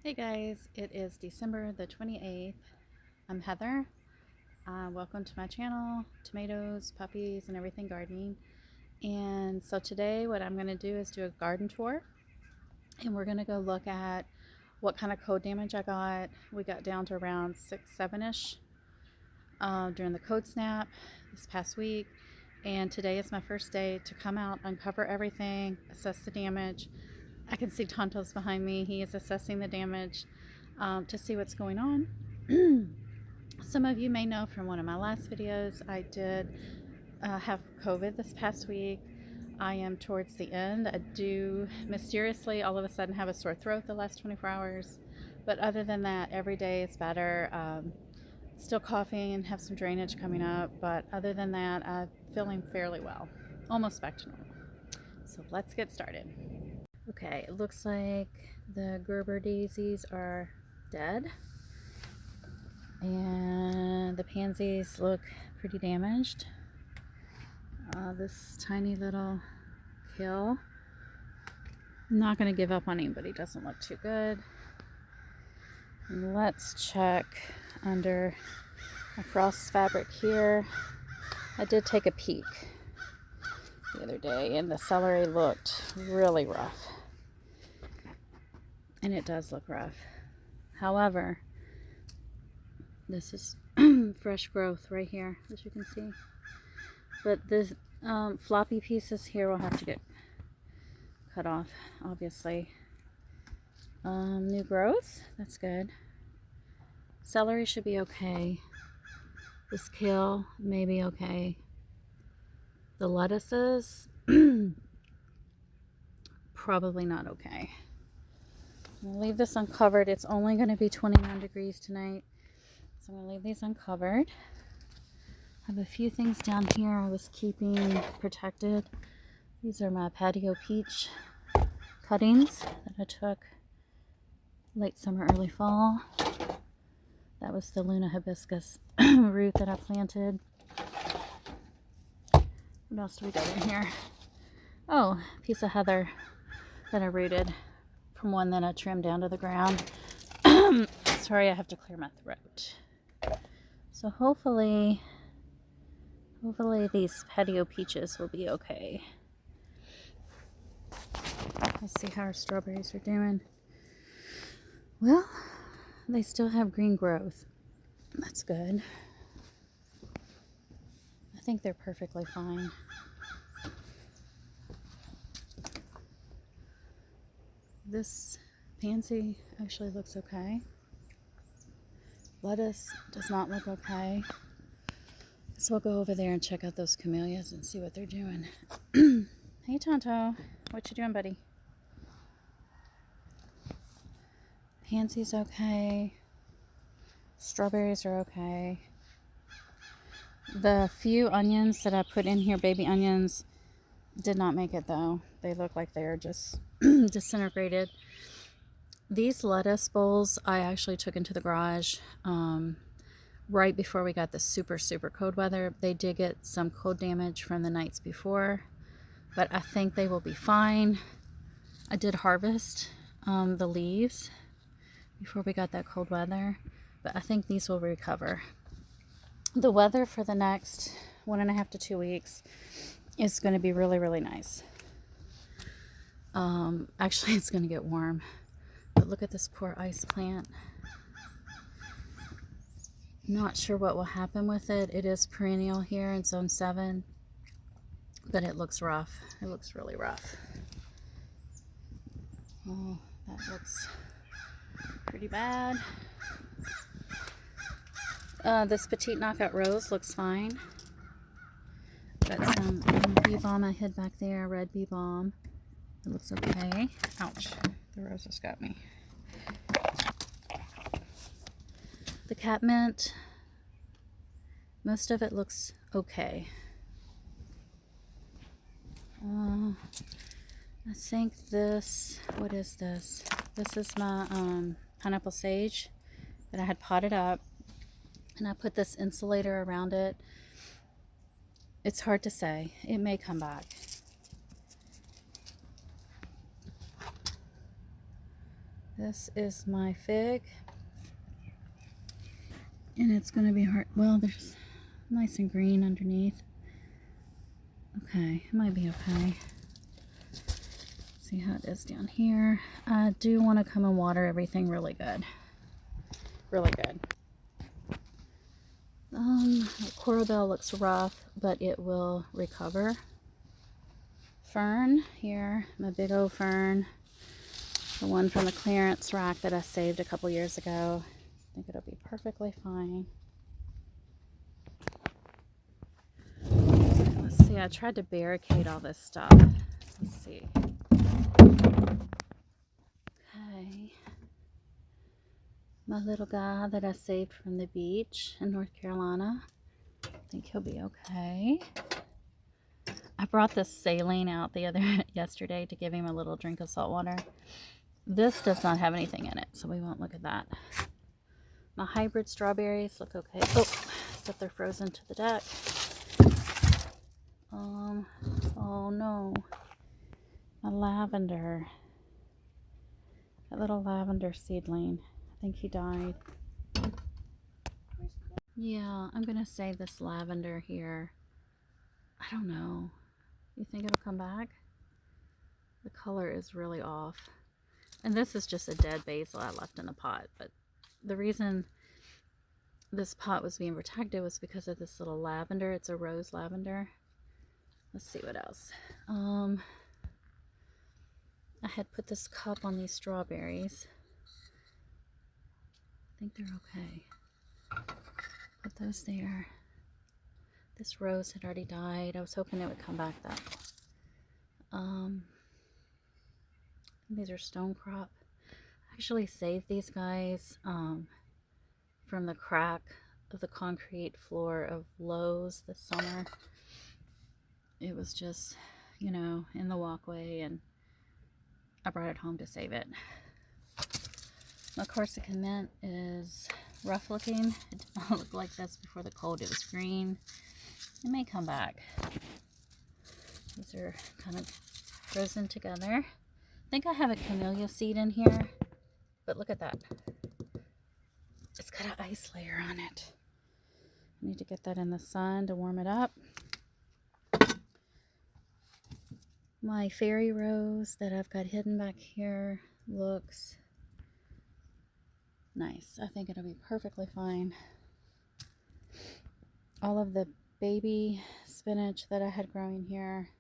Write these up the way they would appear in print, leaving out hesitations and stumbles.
Hey guys, it is December the 28th. I'm Heather. Welcome to my channel, Tomatoes, Puppies, and Everything Gardening. And so today what I'm going to do is do a garden tour. And we're going to go look at what kind of code damage I got. We got down to around 6, 7-ish during the code snap this past week. And today is my first day to come out, uncover everything, assess the damage. I can see Tonto's behind me. He is assessing the damage to see what's going on. Some of you may know from one of my last videos, I did have COVID this past week. I am towards the end. I do mysteriously all of a sudden have a sore throat the last 24 hours. But other than that, every day is better. Still coughing and have some drainage coming up. But other than that, I'm feeling fairly well. Almost back to normal. So let's get started. Okay, it looks like the Gerber daisies are dead. And the pansies look pretty damaged. This tiny little kill. I'm not going to give up on him, but he doesn't look too good. And let's check under a frost fabric here. I did take a peek the other day, and the celery looked really rough. And it does look rough. However, this is fresh growth right here, as you can see. But this floppy pieces here will have to get cut off, obviously. New growth, that's good. Celery should be okay. This kale may be okay. The lettuces, probably not okay. I'm gonna leave this uncovered. It's only going to be 29 degrees tonight, so I'm going to leave these uncovered. I have a few things down here I was keeping protected. These are my patio peach cuttings that I took late summer, early fall. That was the Luna hibiscus root that I planted. What else do we got in here? Oh, a piece of heather that I rooted from one that I trimmed down to the ground. Sorry, I have to clear my throat. So hopefully these patio peaches will be okay. Let's see how our strawberries are doing. Well, they still have green growth. That's good. I think they're perfectly fine. This pansy actually looks okay. Lettuce does not look okay. So we'll go over there and check out those camellias and see what they're doing. Hey Tonto, what you doing, buddy? Pansy's okay. Strawberries are okay. The few onions that I put in here, baby onions, did not make it though. They look like they're just disintegrated. These lettuce bowls I actually took into the garage right before we got the super cold weather. They did get some cold damage from the nights before, but I think they will be fine. I did harvest the leaves before we got that cold weather, but I think these will recover. The weather for the next 1.5 to 2 weeks is going to be really nice. Actually, it's going to get warm, but look at this poor ice plant. Not sure what will happen with it. It is perennial here in zone 7, but it looks rough. It looks really rough. Oh, that looks pretty bad. This petite knockout rose looks fine. Got some bee balm I hid back there, red bee balm. It looks okay. Ouch, the roses got me. The catmint, most of it looks okay. I think this, what is this? This is my pineapple sage that I had potted up, and I put this insulator around it. It's hard to say. It may come back. This is my fig. And it's going to be hard. Well, there's nice and green underneath. Okay, it might be okay. See how it is down here. I do want to come and water everything really good. Really good. Coral bell looks rough, but it will recover. Fern here, my big old fern. The one from the clearance rack that I saved a couple years ago. I think it'll be perfectly fine. Let's see, I tried to barricade all this stuff. Let's see. Okay. My little guy that I saved from the beach in North Carolina. I think he'll be okay. I brought this saline out yesterday to give him a little drink of salt water. This does not have anything in it, so we won't look at that. My hybrid strawberries look okay. Oh, except they're frozen to the deck. Oh no. My lavender. That little lavender seedling. I think he died. Yeah, I'm gonna save this lavender here. I don't know. You think it'll come back? The color is really off. And this is just a dead basil I left in a pot. But the reason this pot was being protected was because of this little lavender. It's a rose lavender. Let's see what else. I had put this cup on these strawberries. I think they're okay. Put those there. This rose had already died. I was hoping it would come back though. These are Stonecrop. I actually saved these guys from the crack of the concrete floor of Lowe's this summer. It was just, you know, in the walkway, and I brought it home to save it. My Corsican mint is rough looking. It did not look like this before the cold. It was green. It may come back. These are kind of frozen together. I think I have a camellia seed in here, but look at that. It's got an ice layer on it. I need to get that in the sun to warm it up. My fairy rose that I've got hidden back here looks nice. I think it'll be perfectly fine. All of the baby spinach that I had growing here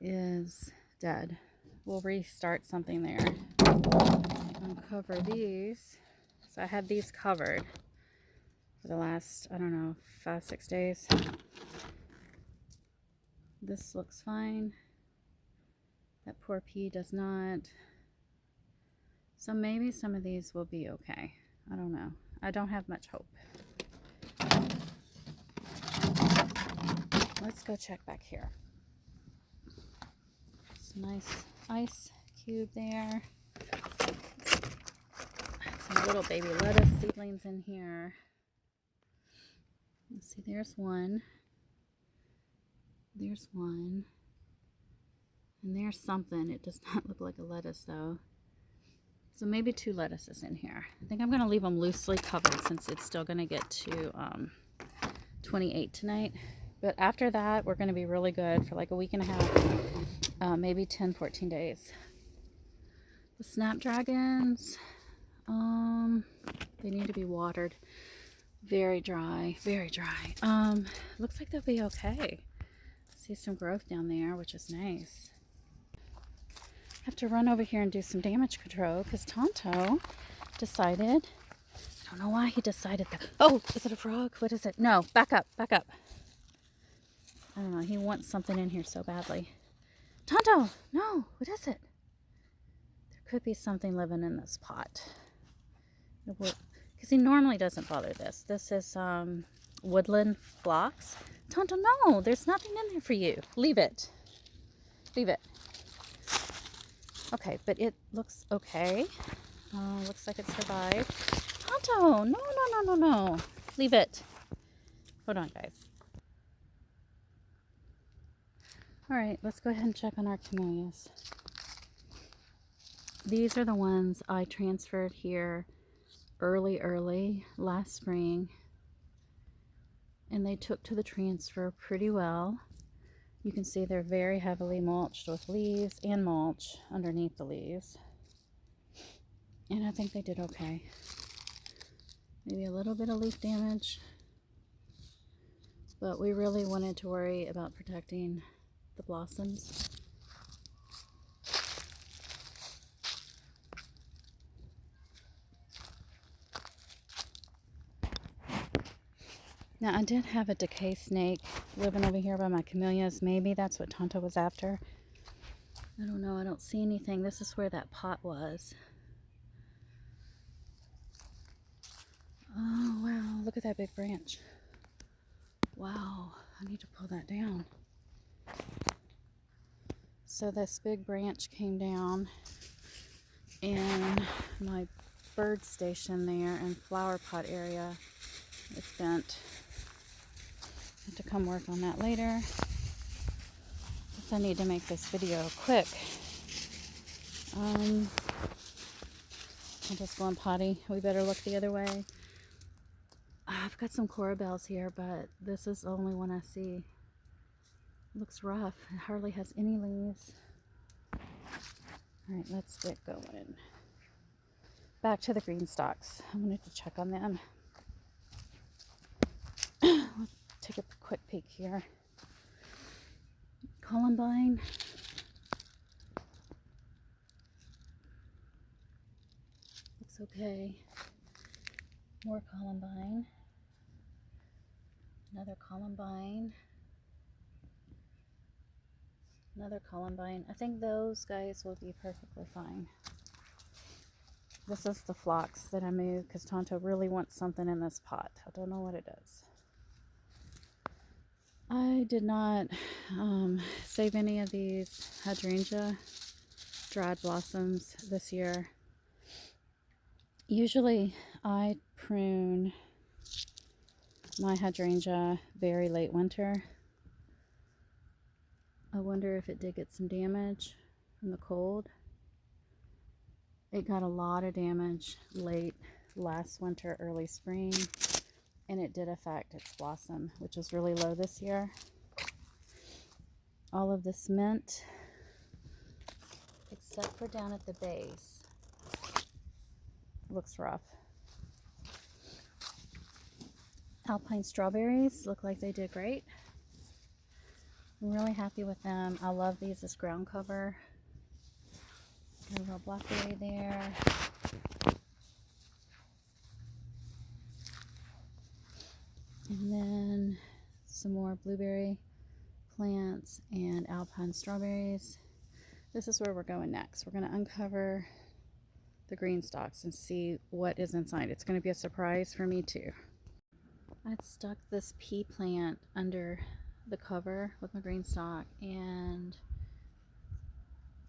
is dead. We'll restart something there. Uncover these. So I had these covered for the last, I don't know, 5-6 days. This looks fine. That poor pea does not. So maybe some of these will be okay. I don't know. I don't have much hope. Let's go check back here. Some nice ice cube there. Some little baby lettuce seedlings in here. Let's see, there's one. There's one. And there's something. It does not look like a lettuce though. So maybe 2 lettuces in here. I think I'm going to leave them loosely covered since it's still going to get to 28 tonight. But after that, we're going to be really good for like a week and a half, maybe 10-14 days. The snapdragons, they need to be watered. Very dry, very dry. Looks like they'll be okay. See some growth down there, which is nice. I have to run over here and do some damage control because Tonto decided, I don't know why he decided that. Oh, is it a frog? What is it? No, back up, back up. I don't know, he wants something in here so badly. Tonto, no, what is it? There could be something living in this pot. Because he normally doesn't bother this. This is woodland phlox. Tonto, no, there's nothing in there for you. Leave it. Leave it. Okay, but it looks okay. Looks like it survived. Tonto, no, no, no, no, no. Leave it. Hold on, guys. All right, let's go ahead and check on our camellias. These are the ones I transferred here early last spring, and they took to the transfer pretty well. You can see they're very heavily mulched with leaves and mulch underneath the leaves. And I think they did okay. Maybe a little bit of leaf damage, but we really wanted to worry about protecting the blossoms. Now, I did have a decay snake living over here by my camellias. Maybe that's what Tonto was after. I don't know. I don't see anything. This is where that pot was. Oh, wow. Look at that big branch. Wow. I need to pull that down. So this big branch came down, and my bird station there and flower pot area is bent. I have to come work on that later. Guess I need to make this video quick. I'll just go on potty. We better look the other way. I've got some corabells here, but this is the only one I see. It looks rough. It hardly has any leaves. Alright, let's get going. Back to the green stalks. I wanted to check on them. Let's take a quick peek here. Columbine. Looks okay. More columbine. Another columbine. Another columbine. I think those guys will be perfectly fine. This is the phlox that I moved because Tonto really wants something in this pot. I don't know what it is. I did not save any of these hydrangea dried blossoms this year. Usually I prune my hydrangea very late winter. I wonder if it did get some damage from the cold. It got a lot of damage late last winter, early spring, and it did affect its blossom, which is really low this year. All of this mint, except for down at the base, looks rough. Alpine strawberries look like they did great. I'm really happy with them. I love these as ground cover. Got a little blackberry there. And then some more blueberry plants and alpine strawberries. This is where we're going next. We're going to uncover the green stalks and see what is inside. It's going to be a surprise for me too. I'd stuck this pea plant under the cover with my green stalk, and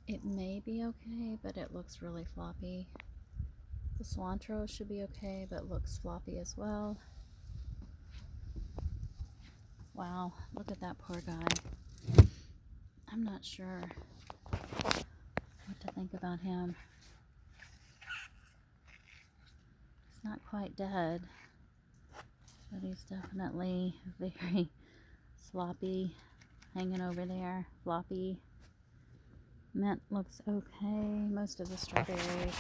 it may be okay, but it looks really floppy. The cilantro should be okay, but looks floppy as well. Wow, look at that poor guy. I'm not sure what to think about him. He's not quite dead, but he's definitely very sloppy, hanging over there, floppy. Mint looks okay. Most of the strawberries,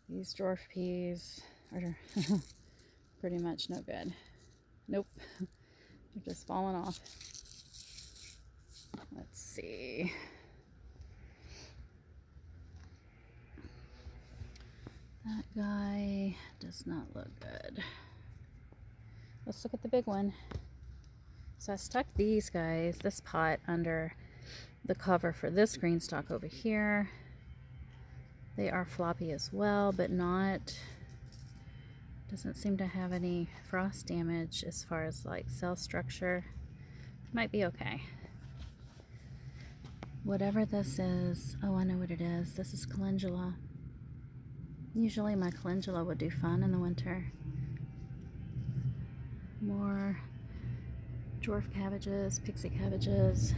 these dwarf peas are pretty much no good. Nope, they're just falling off. Let's see. That guy does not look good. Let's look at the big one. So I stuck these guys, this pot, under the cover for this green stalk over here. They are floppy as well, but doesn't seem to have any frost damage as far as like cell structure. Might be okay. Whatever this is, oh, I know what it is. This is calendula. Usually my calendula would do fun in the winter. More dwarf cabbages, pixie cabbages.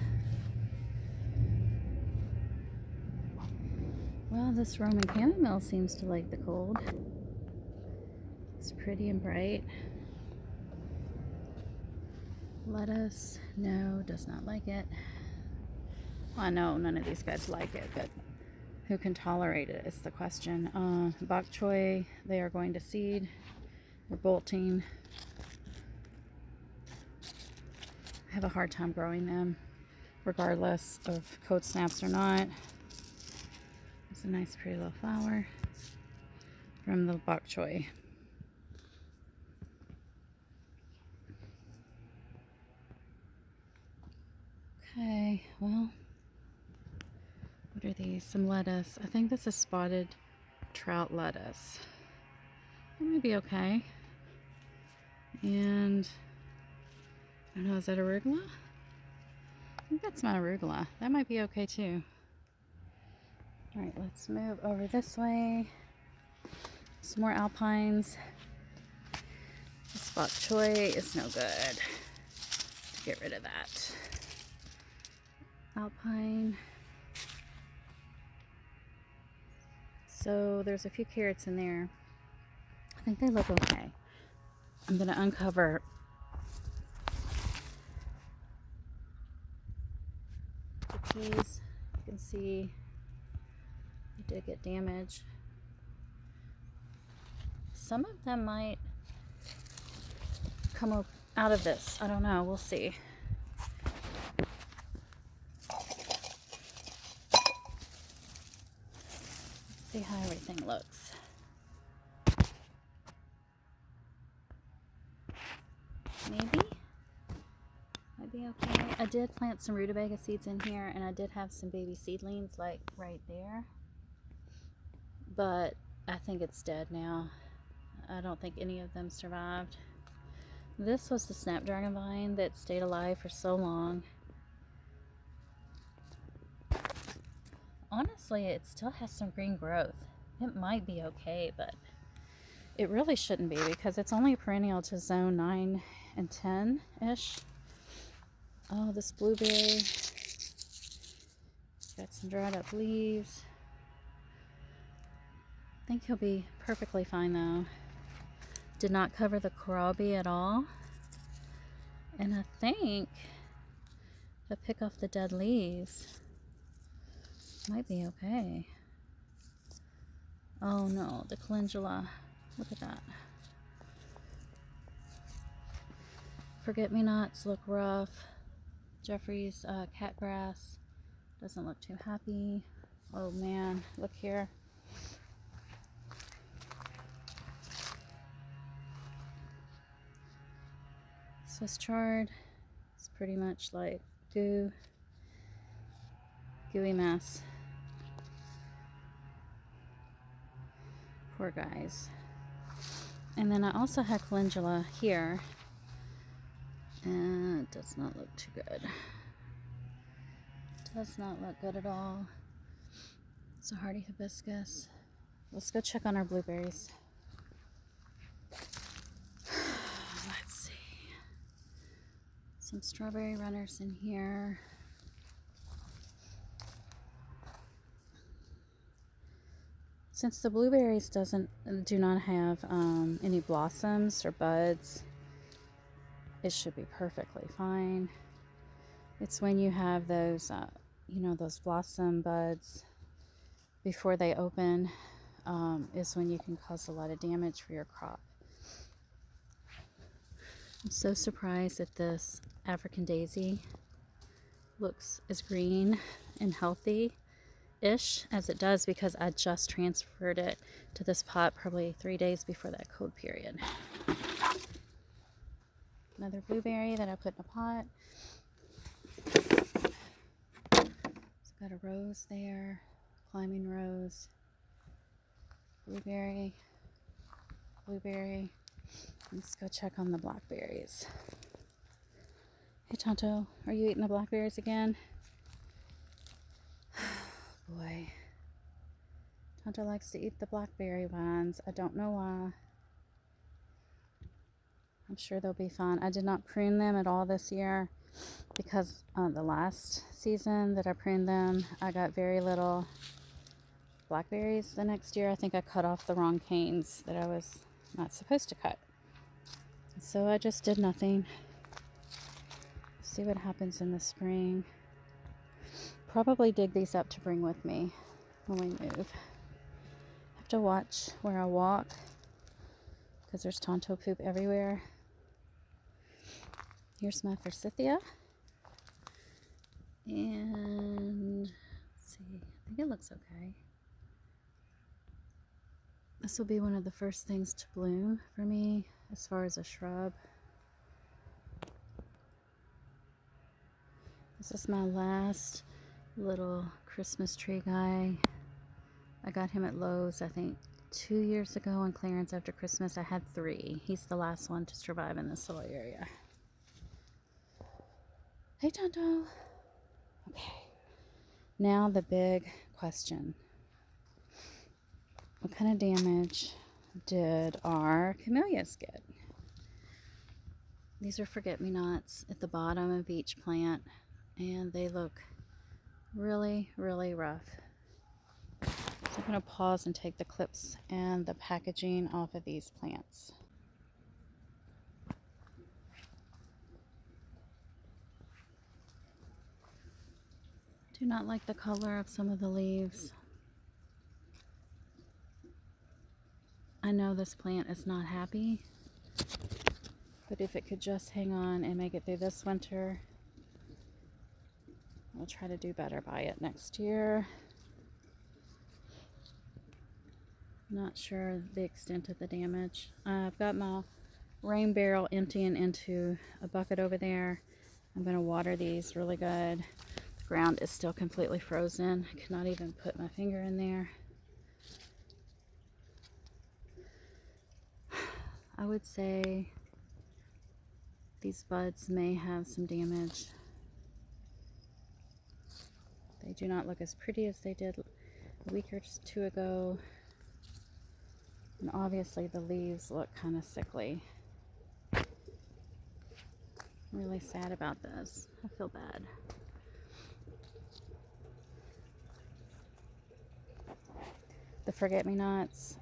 Well, Well, this Roman chamomile seems to like the cold. It's pretty and bright. Lettuce, no, does not like it. Well, I know none of these guys like it, but who can tolerate it is the question. Bok choy, they are going to seed. They're bolting. I have a hard time growing them, regardless of cold snaps or not. It's a nice pretty little flower from the bok choy. Okay, well, what are these? Some lettuce. I think this is spotted trout lettuce. It might be okay. And I don't know, is that arugula? I think that's not arugula. That might be okay too. Alright, let's move over this way. Some more alpines. This bok choy is no good. Get rid of that. Alpine. So there's a few carrots in there. I think they look okay. I'm going to uncover the peas. You can see they did get damaged. Some of them might come out of this. I don't know. We'll see. See how everything looks. Maybe. Might be okay. I did plant some rutabaga seeds in here, and I did have some baby seedlings like right there. But I think it's dead now. I don't think any of them survived. This was the snapdragon vine that stayed alive for so long. Honestly, it still has some green growth. It might be okay, but it really shouldn't be because it's only perennial to zone 9 and 10-ish. Oh, this blueberry. Got some dried up leaves. I think he'll be perfectly fine though. Did not cover the kohlrabi at all. And I think if I pick off the dead leaves, might be okay. Oh no, the calendula. Look at that. Forget-me-nots look rough. Jeffrey's catgrass doesn't look too happy. Oh man, look here. Swiss chard. It's pretty much like gooey mess. Poor guys. And then I also have calendula here, and it does not look too good. Does not look good at all. It's a hardy hibiscus. Let's go check on our blueberries. Let's see. Some strawberry runners in here. Since the blueberries do not have any blossoms or buds, it should be perfectly fine. It's when you have those, those blossom buds before they open, is when you can cause a lot of damage for your crop. I'm so surprised that this African daisy looks as green and healthy-ish as it does because I just transferred it to this pot probably 3 days before that cold period. Another blueberry that I put in a pot. It's got a rose there, climbing rose, blueberry. Let's go check on the blackberries. Hey Tonto, are you eating the blackberries again? Boy. Tonto likes to eat the blackberry vines. I don't know why. I'm sure they'll be fine. I did not prune them at all this year because the last season that I pruned them, I got very little blackberries the next year. I think I cut off the wrong canes that I was not supposed to cut. So I just did nothing. See what happens in the spring. Probably dig these up to bring with me when we move. Have to watch where I walk because there's Tonto poop everywhere. Here's my forsythia. And let's see, I think it looks okay. This will be one of the first things to bloom for me as far as a shrub. This is my last little Christmas tree guy. I got him at Lowe's, I think 2 years ago on clearance after Christmas. I had 3. He's the last one to survive in this little area. Hey, Tonto. Okay. Now the big question. What kind of damage did our camellias get? These are forget-me-nots at the bottom of each plant, and they look really, really rough. So I'm going to pause and take the clips and the packaging off of these plants. Do not like the color of some of the leaves. I know this plant is not happy, but if it could just hang on and make it through this winter, we'll try to do better by it next year. Not sure the extent of the damage. I've got my rain barrel emptying into a bucket over there. I'm going to water these really good. The ground is still completely frozen. I cannot even put my finger in there. I would say these buds may have some damage. They do not look as pretty as they did a week or 2 ago. And obviously the leaves look kind of sickly. I'm really sad about this. I feel bad. The forget-me-nots,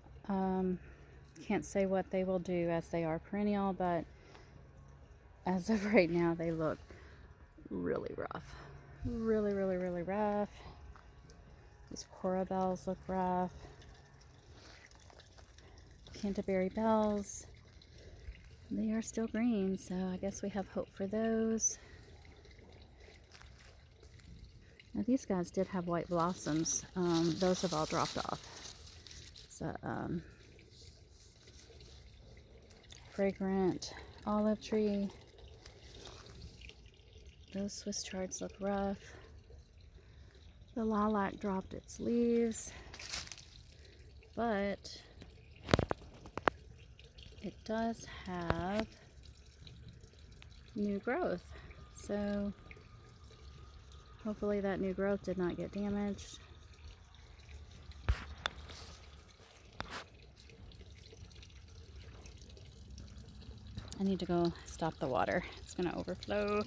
can't say what they will do as they are perennial, but as of right now they look really rough. Really, really, really rough. These coral bells look rough. Canterbury bells, they are still green, so I guess we have hope for those. Now these guys did have white blossoms. Those have all dropped off. So fragrant olive tree. Those Swiss chards look rough. The lilac dropped its leaves, but it does have new growth. So hopefully that new growth did not get damaged. I need to go stop the water. It's going to overflow.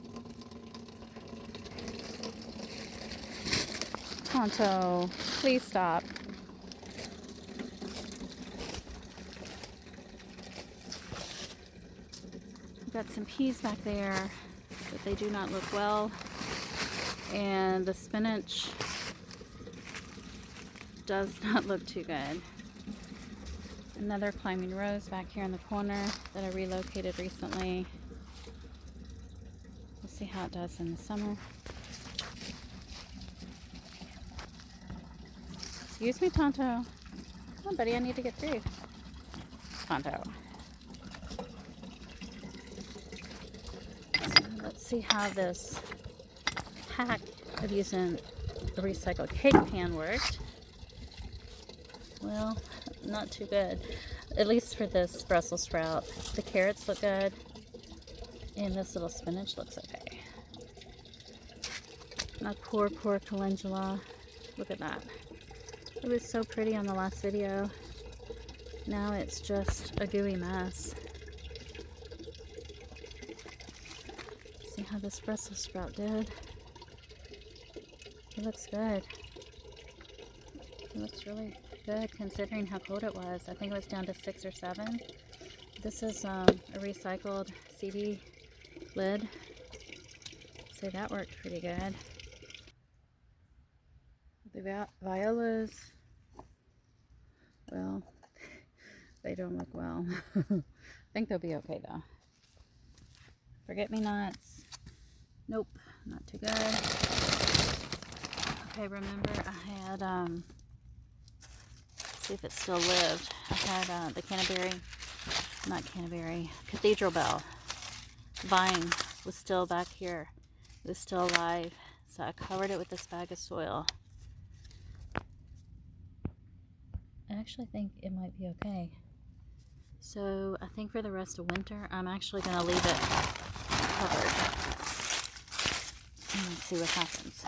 Tonto, please stop. We've got some peas back there, but they do not look well. And the spinach does not look too good. Another climbing rose back here in the corner that I relocated recently. We'll see how it does in the summer. Excuse me, Tonto. Come on, buddy, I need to get through. Tonto. So let's see how this hack of using a recycled cake pan worked. Well, not too good, at least for this Brussels sprout. The carrots look good, and this little spinach looks okay. My poor calendula. Look at that. It was so pretty on the last video. Now it's just a gooey mess. See how this Brussels sprout did? It looks good. It looks really good considering how cold it was. I think it was down to 6 or 7. This is a recycled CD lid. So that worked pretty good. The violas, well, they don't look well. I think they'll be okay though. Forget-me-nots. Nope, not too good. Okay, remember I had, see if it still lived. I had the Cathedral Bell vine was still back here. It was still alive. So I covered it with this bag of soil. I actually think it might be okay. So I think for the rest of winter, I'm actually going to leave it covered and see what happens.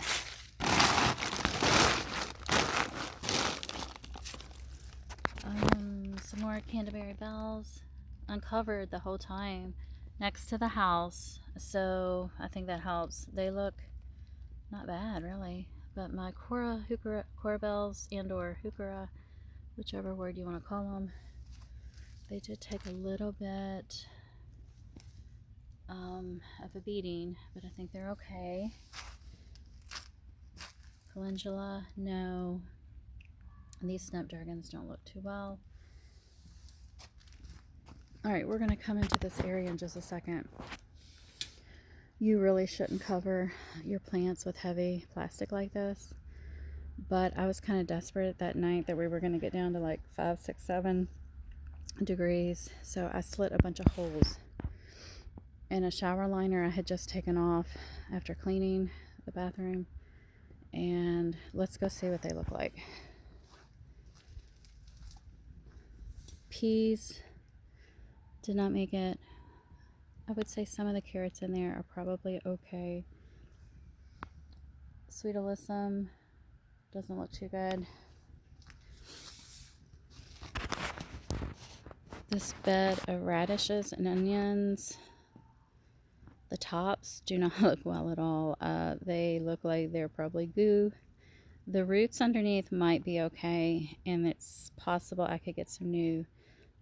Some more Canterbury bells, uncovered the whole time next to the house, so I think that helps. They look not bad really, but my Cora bells and or heuchera, whichever word you want to call them, they did take a little bit of a beating, but I think they're okay. Calendula, no. And these snapdragons don't look too well. Alright, we're going to come into this area in just a second. You really shouldn't cover your plants with heavy plastic like this. But I was kind of desperate that night that we were going to get down to like 5, 6, 7 degrees. So I slit a bunch of holes. And a shower liner I had just taken off after cleaning the bathroom. And let's go see what they look like. Peas did not make it. I would say some of the carrots in there are probably okay. Sweet alyssum doesn't look too good. This bed of radishes and onions, the tops do not look well at all. They look like they're probably goo. The roots underneath might be okay, and it's possible I could get some new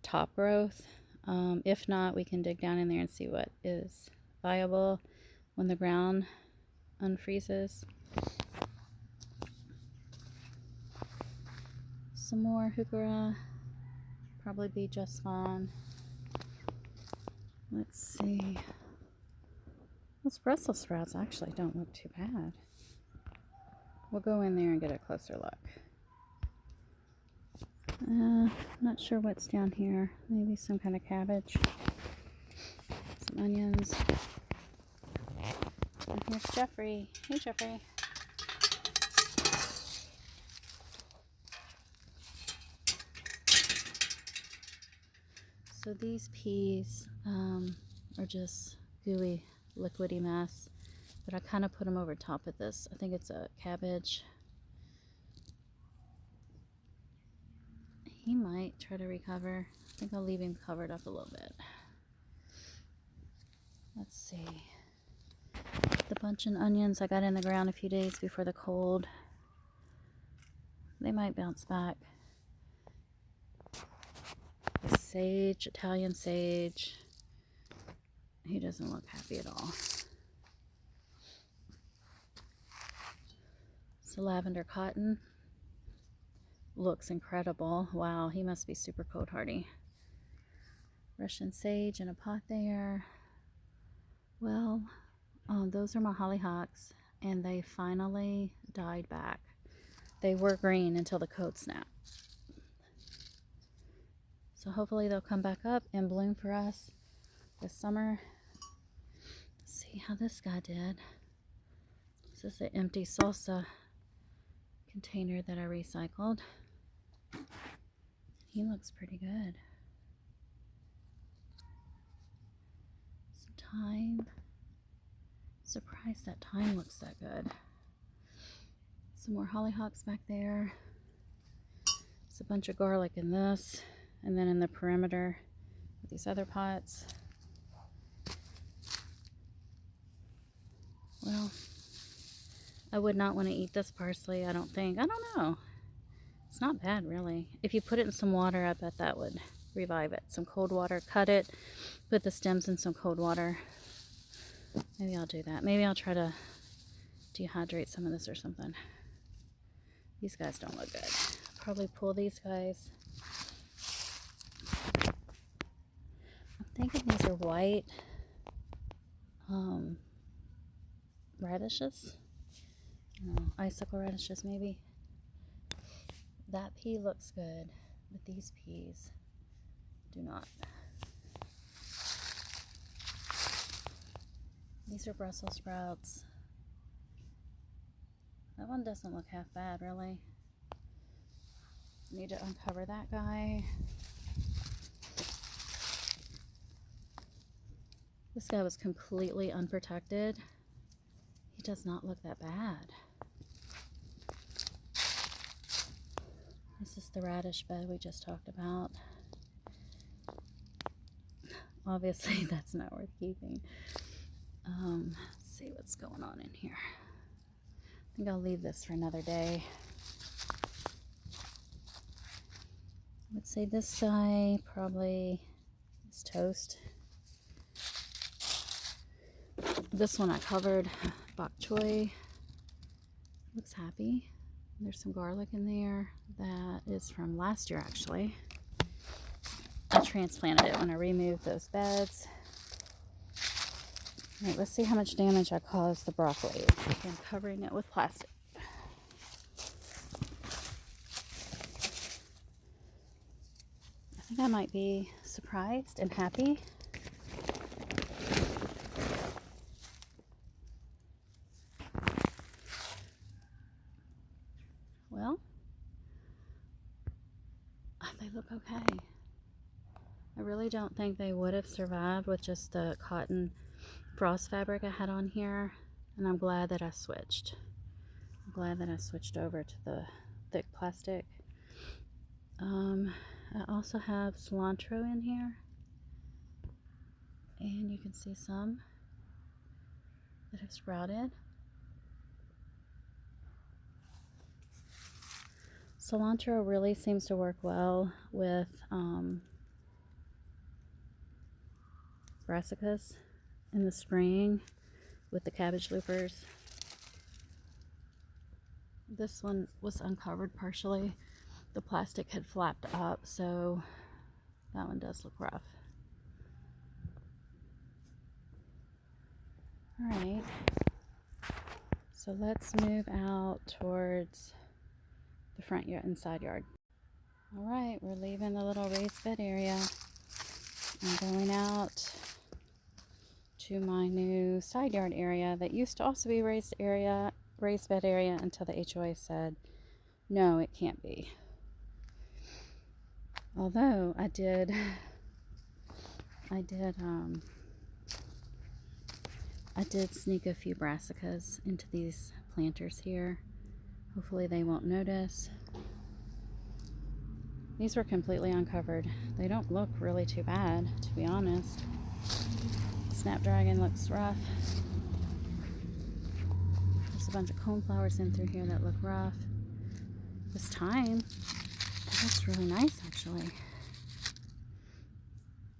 top growth. If not, we can dig down in there and see what is viable when the ground unfreezes. Some more heuchera, probably be just fine. Let's see. Those Brussels sprouts actually don't look too bad. We'll go in there and get a closer look. Not sure what's down here. Maybe some kind of cabbage. Some onions. And here's Jeffrey. Hey, Jeffrey. So these peas are just gooey, liquidy mess. But I kind of put them over top of this. I think it's a cabbage. He might try to recover. I think I'll leave him covered up a little bit. Let's see. The bunch of onions I got in the ground a few days before the cold. They might bounce back. The sage, Italian sage. He doesn't look happy at all. So lavender cotton looks incredible. Wow, he must be super cold hardy. Russian sage in a pot there. Well, those are my hollyhocks, and they finally died back. They were green until the cold snapped. So hopefully they'll come back up and bloom for us this summer. Let's see how this guy did. This is an empty salsa container that I recycled. He looks pretty good. Some thyme. Surprised that thyme looks that good. Some more hollyhocks back there. There's a bunch of garlic in this, and then in the perimeter of these other pots. Well, I would not want to eat this parsley, I don't think. I don't know. It's not bad, really. If you put it in some water, I bet that would revive it. Some cold water, cut it, put the stems in some cold water. Maybe I'll do that. Maybe I'll try to dehydrate some of this or something. These guys don't look good. I'll probably pull these guys. I'm thinking these are white radishes. No, icicle radishes maybe. That pea looks good, but these peas do not. These are Brussels sprouts. That one doesn't look half bad, really. Need to uncover that guy. This guy was completely unprotected. He does not look that bad. This is the radish bed we just talked about. Obviously, that's not worth keeping. Let's see what's going on in here. I think I'll leave this for another day. I would say this guy probably is toast. This one I covered, bok choy. Looks happy. There's some garlic in there. That is from last year, actually. I transplanted it when I removed those beds. All right, let's see how much damage I caused the broccoli. I'm covering it with plastic. I think I might be surprised and happy. Well, they look okay. I really don't think they would have survived with just the cotton frost fabric I had on here, and I'm glad that I switched. I'm glad that I switched over to the thick plastic. I also have cilantro in here, and you can see some that have sprouted. Cilantro really seems to work well with brassicas in the spring with the cabbage loopers. This one was uncovered partially. The plastic had flapped up, so that one does look rough. All right, so let's move out towards the front yard and side yard. All right, we're leaving the little raised bed area. I'm going out to my new side yard area that used to also be raised bed area until the HOA said, no, it can't be. Although I did sneak a few brassicas into these planters here. Hopefully they won't notice. These were completely uncovered. They don't look really too bad, to be honest. Snapdragon looks rough. There's a bunch of coneflowers in through here that look rough. This thyme, that looks really nice, actually.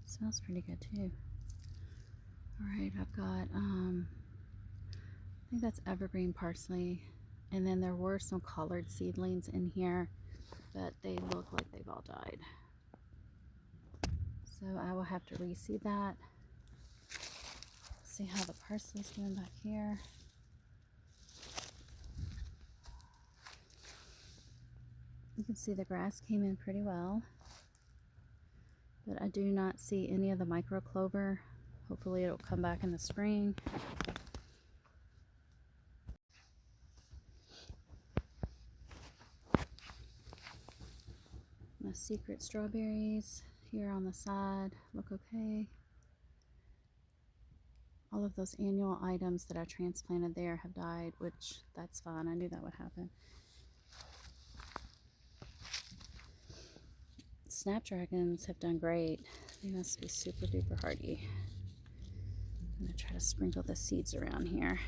Smells pretty good too. Alright, I've got I think that's evergreen parsley, and then there were some collared seedlings in here, but they look like they've all died, so I will have to reseed that. See how the parsley's doing back here. You can see the grass came in pretty well, but I do not see any of the micro clover. Hopefully it'll come back in the spring. My secret strawberries here on the side look okay. All of those annual items that I transplanted there have died, which that's fine. I knew that would happen. Snapdragons have done great. They must be super duper hardy. I'm going to try to sprinkle the seeds around here.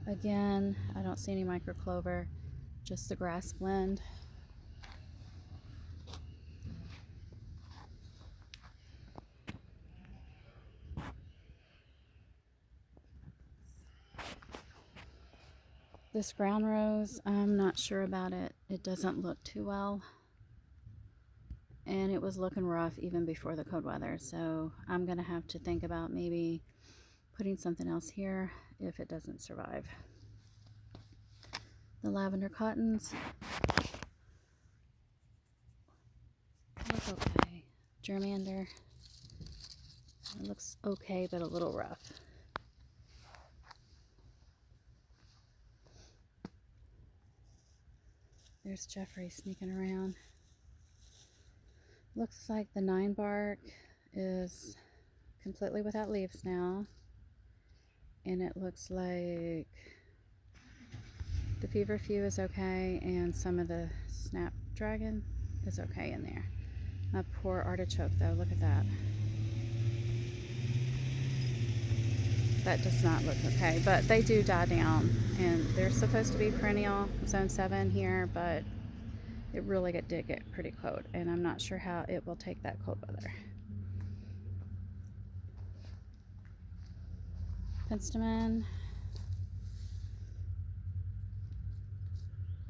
Again, I don't see any microclover, just the grass blend. This ground rose, I'm not sure about it. It doesn't look too well. And it was looking rough even before the cold weather. So I'm going to have to think about maybe putting something else here if it doesn't survive. The lavender cottons look okay. Germander, it looks okay, but a little rough. There's Jeffrey sneaking around. Looks like the 9 bark is completely without leaves now. And it looks like the feverfew is okay, and some of the snapdragon is okay in there. My poor artichoke though, look at that. That does not look okay, but they do die down, and they're supposed to be perennial, zone 7 here, but it really did get pretty cold, and I'm not sure how it will take that cold weather. Penstemon.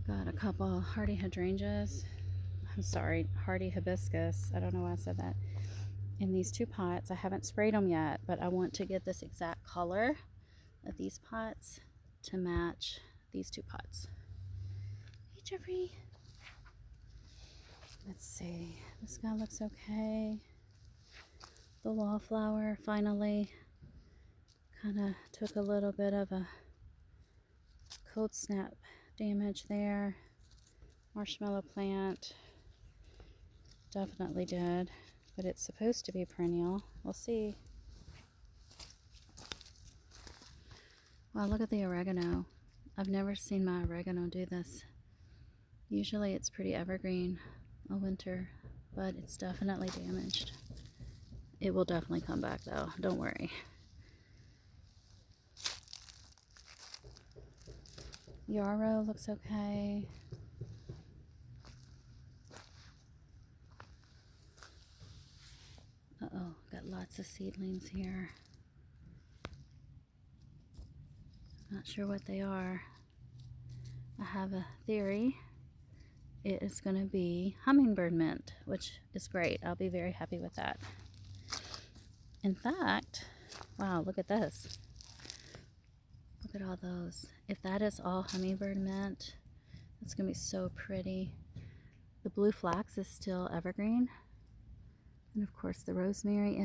Got a couple hardy hydrangeas. I'm sorry, hardy hibiscus. I don't know why I said that. In these 2 pots. I haven't sprayed them yet, but I want to get this exact color of these pots to match these 2 pots. Hey, Jeffrey. Let's see. This guy looks okay. The wallflower finally kind of took a little bit of a cold snap damage there. Marshmallow plant definitely did, but it's supposed to be perennial. We'll see. Wow, look at the oregano. I've never seen my oregano do this. Usually it's pretty evergreen all winter, but it's definitely damaged. It will definitely come back though, don't worry. Yarrow looks okay. Uh-oh, got lots of seedlings here. Not sure what they are. I have a theory. It is going to be hummingbird mint, which is great. I'll be very happy with that. In fact, wow, look at this. Look at all those. If that is all hummingbird mint, it's going to be so pretty. The blue flax is still evergreen. And of course the rosemary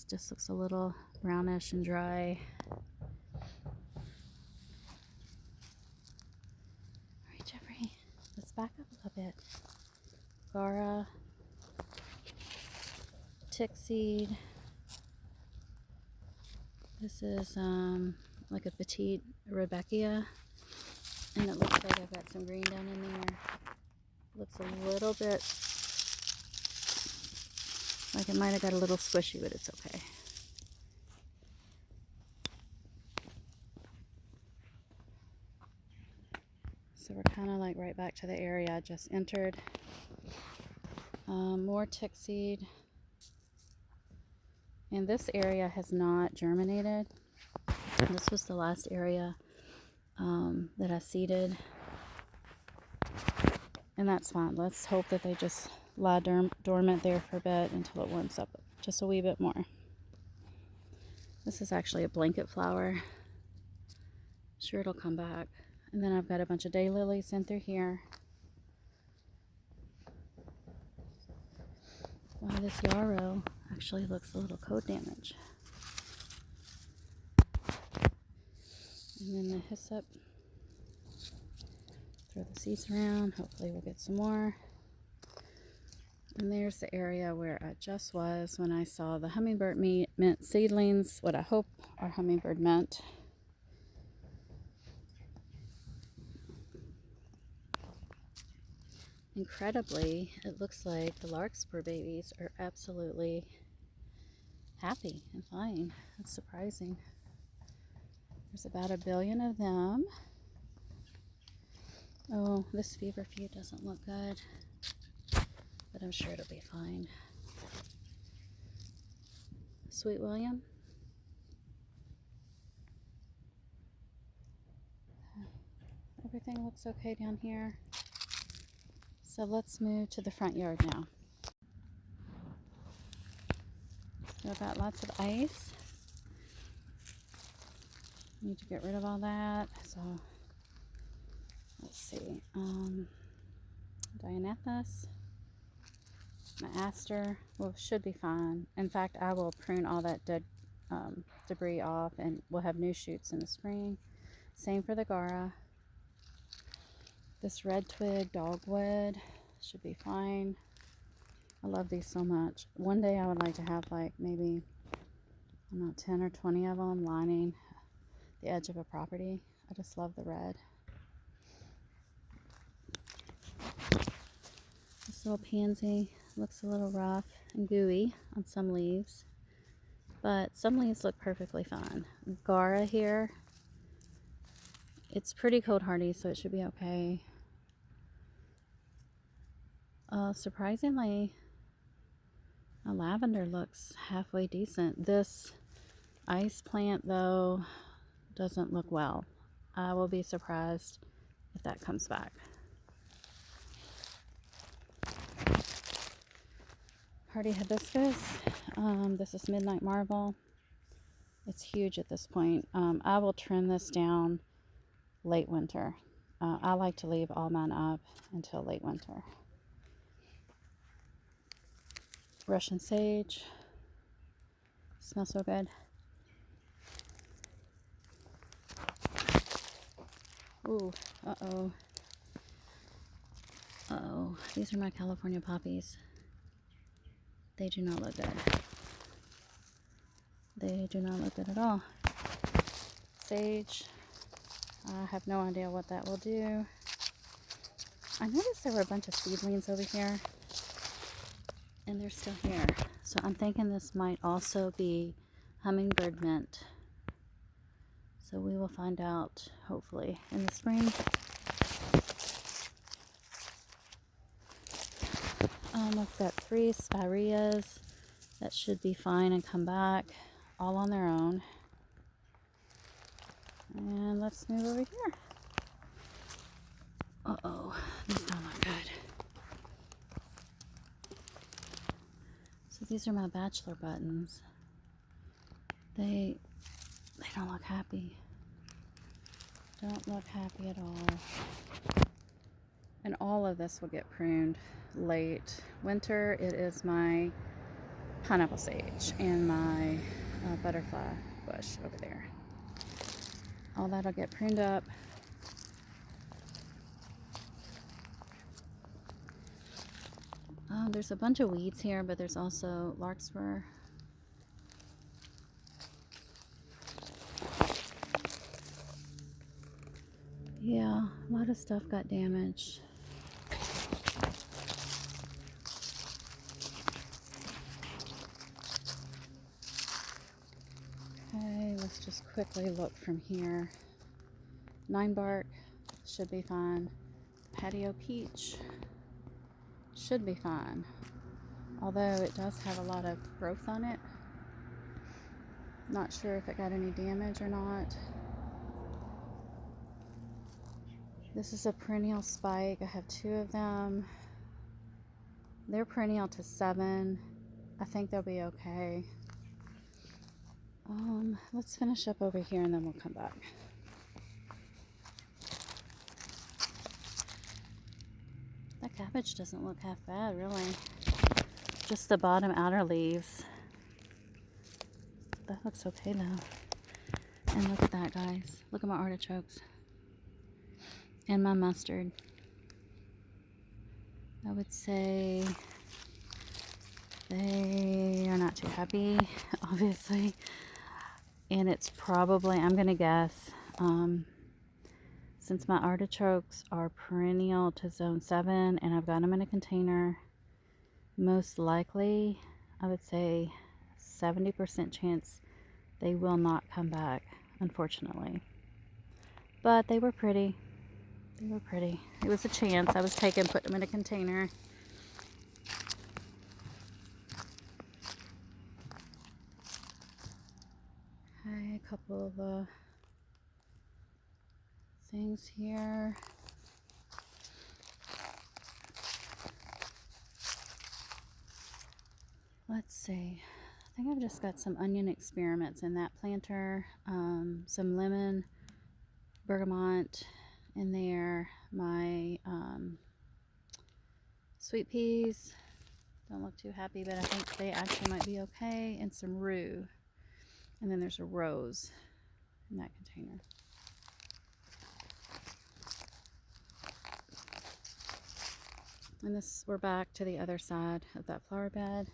just looks a little brownish and dry. Alright, Jeffrey, let's back up a little bit. Gara, tick seed. This is like a petite Rebecca, and it looks like I've got some green down in there. Looks a little bit like it might have got a little squishy, but it's okay. So we're kind of like right back to the area I just entered. More tick seed. And this area has not germinated. This was the last area that I seeded. And that's fine. Let's hope that they just lie dormant there for a bit until it warms up just a wee bit more. This is actually a blanket flower. Sure, it'll come back. And then I've got a bunch of daylilies in through here. Wow, this yarrow actually looks a little coat damage. And then the hyssop. Throw the seeds around. Hopefully we'll get some more. And there's the area where I just was when I saw the hummingbird mint seedlings, what I hope are hummingbird mint. Incredibly, it looks like the larkspur babies are absolutely happy and fine. That's surprising. There's about 1 billion of them. Oh, this feverfew doesn't look good, but I'm sure it'll be fine. Sweet William. Everything looks okay down here. So let's move to the front yard now. So I've got lots of ice. Need to get rid of all that. So let's see. Dianethus, my aster, well, should be fine. In fact, I will prune all that dead debris off, and we'll have new shoots in the spring. Same for the Gara. This red twig dogwood should be fine. I love these so much. One day I would like to have like maybe, I don't know, 10 or 20 of them lining the edge of a property. I just love the red. This little pansy looks a little rough and gooey on some leaves, but some leaves look perfectly fine. Gara here, it's pretty cold hardy, so it should be okay. Surprisingly, a lavender looks halfway decent. This ice plant, though, doesn't look well. I will be surprised if that comes back. Hardy hibiscus. This is Midnight Marvel. It's huge at this point. I will trim this down late winter. I like to leave all mine up until late winter. Russian sage. Smells so good. Ooh, uh-oh. Uh-oh. These are my California poppies. They do not look good. They do not look good at all. Sage. I have no idea what that will do. I noticed there were a bunch of seedlings over here, and they're still here. So I'm thinking this might also be hummingbird mint. So we will find out, hopefully, in the spring. I've got 3 spireas that should be fine and come back all on their own. And let's move over here. Uh-oh, these don't look good. So these are my bachelor buttons. They don't look happy. Don't look happy at all. And all of this will get pruned late winter. It is my pineapple sage and my butterfly bush over there. All that'll get pruned up. There's a bunch of weeds here, but there's also larkspur. Yeah, a lot of stuff got damaged. Okay, let's just quickly look from here. 9 bark should be fine. Patio peach should be fine, although it does have a lot of growth on it. Not sure if it got any damage or not. This is a perennial spike. I have 2 of them. They're perennial to 7. I think they'll be okay. Let's finish up over here and then we'll come back. That cabbage doesn't look half bad, really. Just the bottom outer leaves. That looks okay though. And look at that, guys. Look at my artichokes. And my mustard. I would say they are not too happy, obviously. And it's probably, I'm gonna guess, since my artichokes are perennial to zone 7 and I've got them in a container, most likely, I would say 70% chance they will not come back unfortunately. But they were pretty. They were pretty. It was a chance. I was taking, put them in a container. Okay, a couple of things here. Let's see. I think I've just got some onion experiments in that planter. Some lemon, bergamot in there. My sweet peas don't look too happy, but I think they actually might be okay. And some rue. And then there's a rose in that container. And this, we're back to the other side of that flower bed.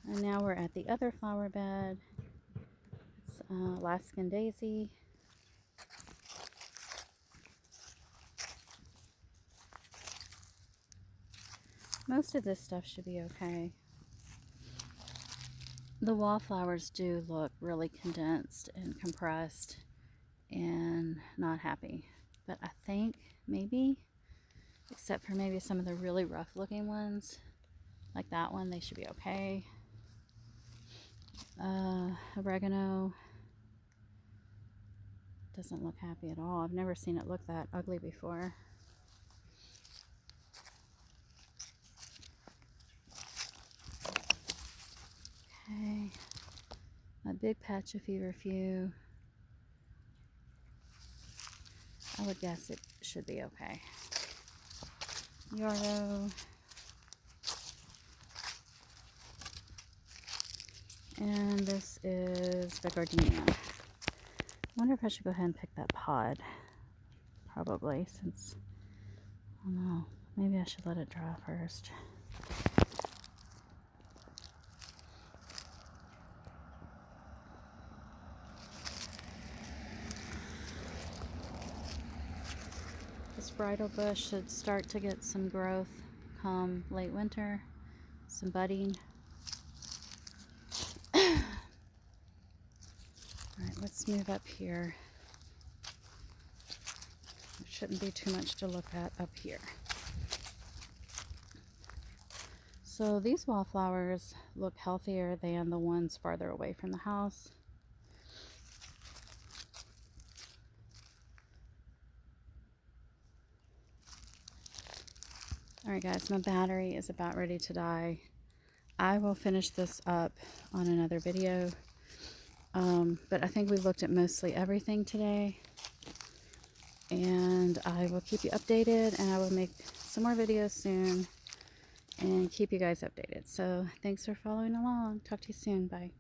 And now we're at the other flower bed. It's Alaskan daisy. Most of this stuff should be okay. The wallflowers do look really condensed and compressed and not happy. But I think maybe, except for maybe some of the really rough looking ones, like that one, they should be okay. Oregano doesn't look happy at all. I've never seen it look that ugly before. Okay, a big patch of feverfew. I would guess it should be okay. Yarrow. And this is the gardenia. I wonder if I should go ahead and pick that pod. Probably, since, I don't know, maybe I should let it dry first. This bridal bush should start to get some growth come late winter, some budding. Alright, let's move up here. There shouldn't be too much to look at up here. So these wallflowers look healthier than the ones farther away from the house. Alright guys, my battery is about ready to die. I will finish this up on another video. But I think we've looked at mostly everything today. And I will keep you updated, and I will make some more videos soon and keep you guys updated. So thanks for following along. Talk to you soon. Bye.